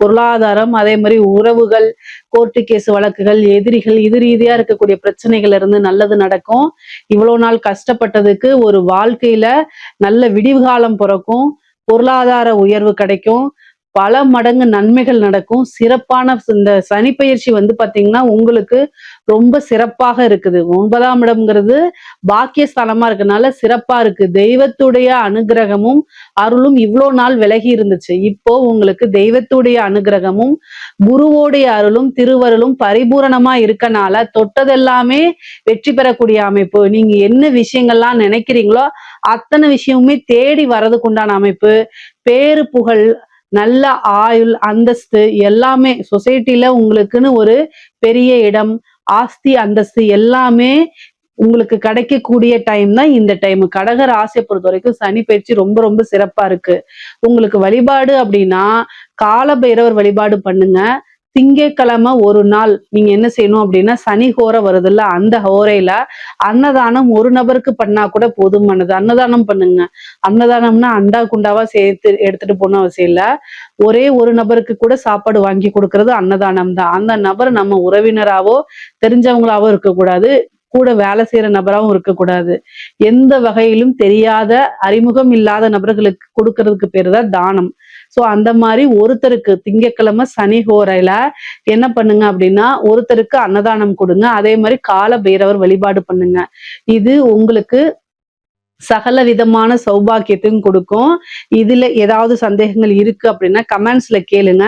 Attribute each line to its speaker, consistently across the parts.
Speaker 1: பொருளாதாரம், அதே மாதிரி உறவுகள், கோர்ட்டு கேஸ் வழக்குகள், எதிரிகள், இது ரீதியா இருக்கக்கூடிய பிரச்சனைகள் இருந்து நல்லது நடக்கும். இவ்வளவு நாள் கஷ்டப்பட்டதுக்கு ஒரு வாழ்க்கையில நல்ல விடிவு காலம் பிறக்கும். பொருளாதார உயர்வு கிடைக்கும். பல மடங்கு நன்மைகள் நடக்கும். சிறப்பான இந்த சனிப்பெயர்ச்சி பாத்தீங்கன்னா உங்களுக்கு ரொம்ப சிறப்பாக இருக்குது. 9ஆம் இடம்ங்கிறது பாக்கியஸ்தானமா இருக்கனால சிறப்பா இருக்கு. தெய்வத்துடைய அனுகிரகமும் அருளும் இவ்வளோ நாள் விலகி இருந்துச்சு. இப்போ உங்களுக்கு தெய்வத்துடைய அனுகிரகமும் குருவோடைய அருளும் திருவருளும் பரிபூரணமா இருக்கனால தொட்டதெல்லாமே வெற்றி பெறக்கூடிய அமைப்பு. நீங்க என்ன விஷயங்கள்லாம் நினைக்கிறீங்களோ அத்தனை விஷயமுமே தேடி வர்றதுக்குண்டான அமைப்பு. பேரு புகழ், நல்ல ஆயுள், அந்தஸ்து எல்லாமே சொசைட்டில உங்களுக்குன்னு ஒரு பெரிய இடம், ஆஸ்தி, அந்தஸ்து எல்லாமே உங்களுக்கு கிடைக்கக்கூடிய டைம் தான் இந்த டைம். கடக ராசியை பொறுத்த வரைக்கும் சனி பயிற்சி ரொம்ப ரொம்ப சிறப்பா இருக்கு. உங்களுக்கு வழிபாடு அப்படின்னா கால பைரவர் வழிபாடு பண்ணுங்க. திங்கட்கிழமை ஒரு நாள் நீங்க என்ன செய்யணும் அப்படின்னா சனி ஹோரை வருதுல்ல, அந்த ஹோரையில அன்னதானம் ஒரு நபருக்கு பண்ணா கூட போதுமானது. அன்னதானம் பண்ணுங்க. அன்னதானம்னா அண்டா குண்டாவா சேர்த்து எடுத்துட்டு போன அவசியம் இல்ல. ஒரே ஒரு நபருக்கு கூட சாப்பாடு வாங்கி கொடுக்கறது அன்னதானம் தான். அந்த நபர் நம்ம உறவினராவோ தெரிஞ்சவங்களாவோ இருக்கக்கூடாது, கூட வேலை செய்யற நபராகவும் இருக்கக்கூடாது. எந்த வகையிலும் தெரியாத அறிமுகம் இல்லாத நபர்களுக்கு கொடுக்கறதுக்கு பேரு தான் தானம். சோ அந்த மாதிரி ஒருத்தருக்கு திங்கட்கிழமை சனி ஹோரையில என்ன பண்ணுங்க அப்படின்னா ஒருத்தருக்கு அன்னதானம் கொடுங்க. அதே மாதிரி கால பைரவர் வழிபாடு பண்ணுங்க. இது உங்களுக்கு சகல விதமான சௌபாக்கியத்தையும் கொடுக்கும். இதுல ஏதாவது சந்தேகங்கள் இருக்கு அப்படின்னா கமெண்ட்ஸ்ல கேளுங்க.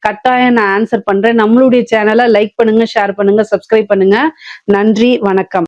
Speaker 1: கட்டாயம் நான் ஆன்சர் பண்றேன். நம்மளுடைய சேனலை லைக் பண்ணுங்க, ஷேர் பண்ணுங்க, சப்ஸ்கிரைப் பண்ணுங்க. நன்றி, வணக்கம்.